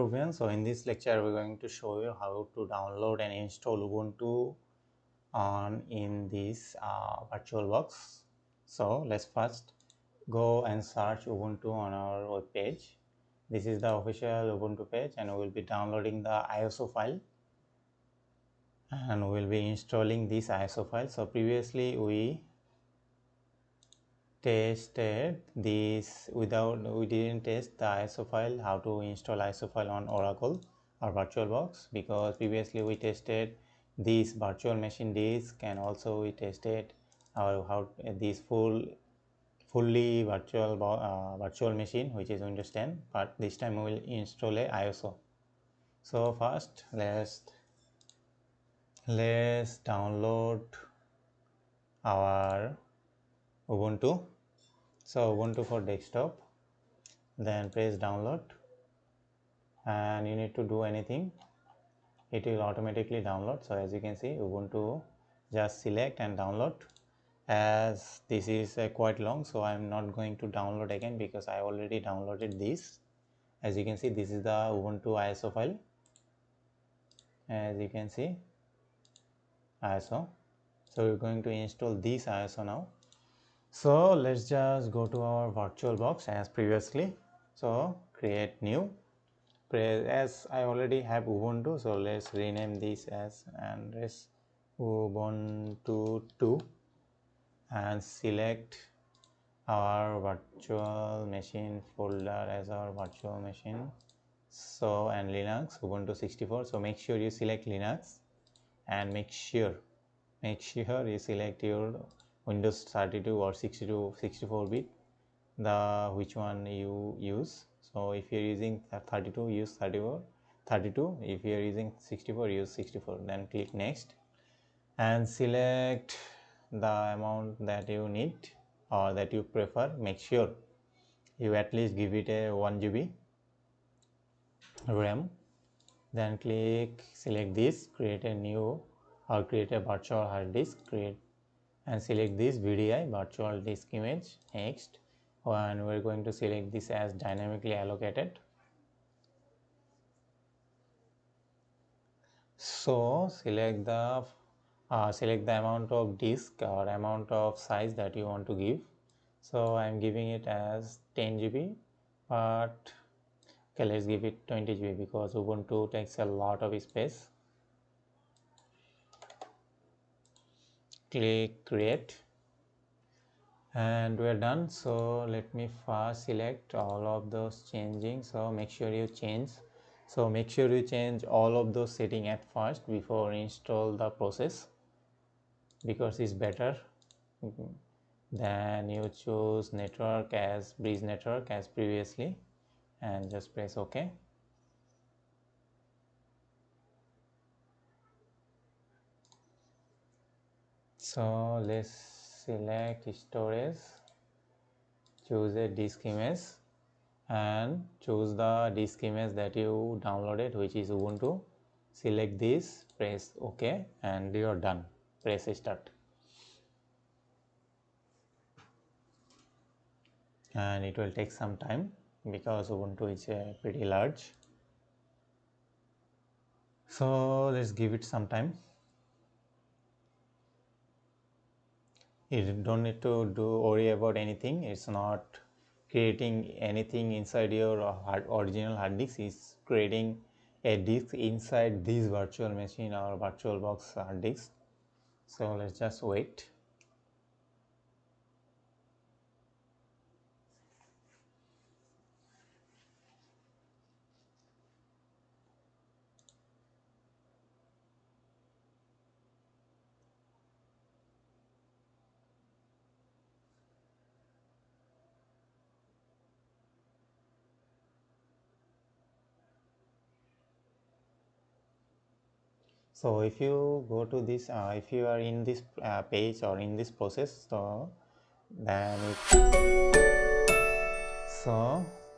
everyone. So in this lecture we're going to show you how to download and install Ubuntu in this VirtualBox. So let's first go and search Ubuntu on our web page. This is the official Ubuntu page, and we will be downloading the ISO file, and we will be installing this ISO file. So previously we tested this we didn't test the ISO file, how to install ISO file on Oracle or VirtualBox, because previously we tested this virtual machine disk, and also we tested how this fully virtual machine, which is Windows 10, but this time we will install a ISO. So first let's download our Ubuntu. So Ubuntu for desktop, then press download, and you need to do anything, it will automatically download. So as you can see, Ubuntu, just select and download. As this is quite long, so I am not going to download again because I already downloaded this. As you can see, this is the Ubuntu ISO file. As you can see, ISO. So we're going to install this ISO now. So let's just go to our VirtualBox as previously. So create new. As I already have Ubuntu, so let's rename this as Ubuntu 2 and select our virtual machine folder as our virtual machine. So, and Linux Ubuntu 64. So make sure you select Linux, and make sure you select your Windows 32 or 64-bit, the which one you use. So if you're using 32, use 32. If you're using 64, use 64. Then click next and select the amount that you need or that you prefer. Make sure you at least give it a 1 GB RAM. Then select this, create a new or create a virtual hard disk, and select this VDI, virtual disk image. Next, and we're going to select this as dynamically allocated. So select the amount of disk or amount of size that you want to give. So I'm giving it as 10 GB, but okay, let's give it 20 GB because Ubuntu takes a lot of space. Click create, and we're done. So let me first select all of those changing. So make sure you change all of those settings at first before install the process, because it's better. Then you choose network as bridge network as previously, and just press OK. So let's select storage, choose a disk image, and choose the disk image that you downloaded, which is Ubuntu. Select this, press OK, and you're done. Press start, and it will take some time because Ubuntu is pretty large. So let's give it some time. You don't need to worry about anything. It's not creating anything inside your original hard disk. It's creating a disk inside this virtual machine or VirtualBox hard disk. So let's just wait. So if you go to this, if you are in this page or in this process, so then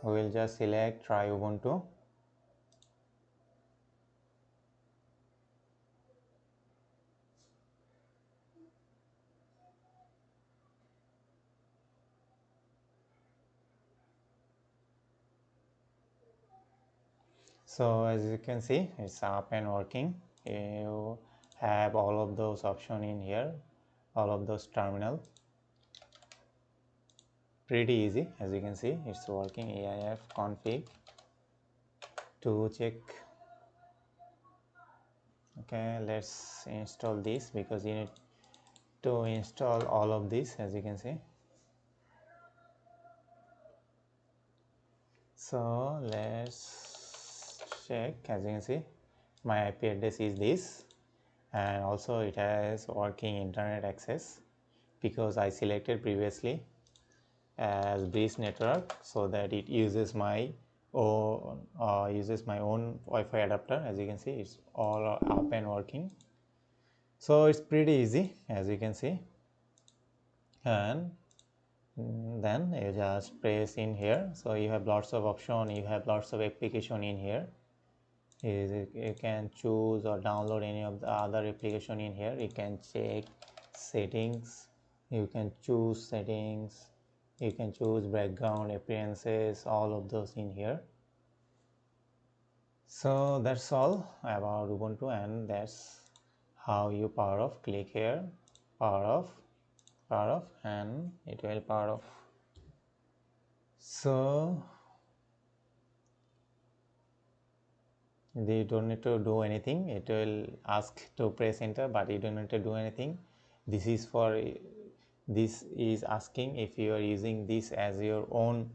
we will just select try Ubuntu. So as you can see, it's up and working. You have all of those options in here, all of those terminal. Pretty easy. As you can see, it's working. AIF config to check. Okay, let's install this because you need to install all of this, as you can see. So let's check. As you can see, my IP address is this, and also it has working internet access because I selected previously as base network, so that it uses my own Wi-Fi adapter. As you can see, it's all up and working. So it's pretty easy, as you can see. And then you just press in here. So you have lots of option, you have lots of application in here. You can choose or download any of the other application in here. You can check settings, you can choose settings, you can choose background appearances, all of those in here. So that's all about Ubuntu, and that's how you power off. Click here, power off, and it will power off. So you don't need to do anything. It will ask to press enter, but you don't need to do anything. This is asking if you are using this as your own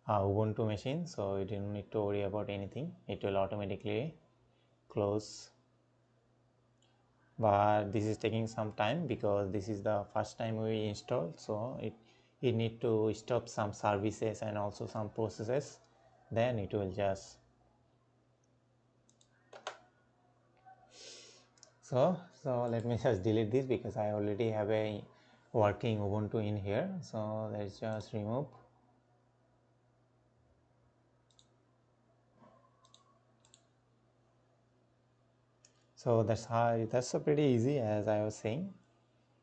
Ubuntu machine, so you don't need to worry about anything. It will automatically close. But this is taking some time because this is the first time we install, so it need to stop some services and also some processes, then it will just. So let me just delete this because I already have a working Ubuntu in here. So let's just remove. So that's pretty easy, as I was saying.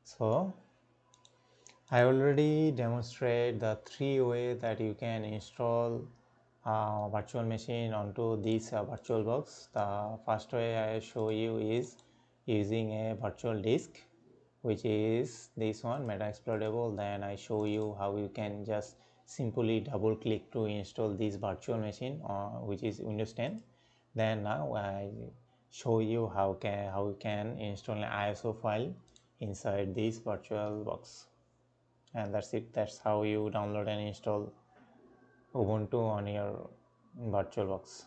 So I already demonstrate the 3 ways that you can install virtual machine onto this VirtualBox. The first way I show you is using a virtual disk, which is this one, Meta Exploitable. Then I show you how you can just simply double click to install this virtual machine, which is Windows 10. Then now I show you how you can install an ISO file inside this VirtualBox, and that's it. That's how you download and install Ubuntu on your VirtualBox.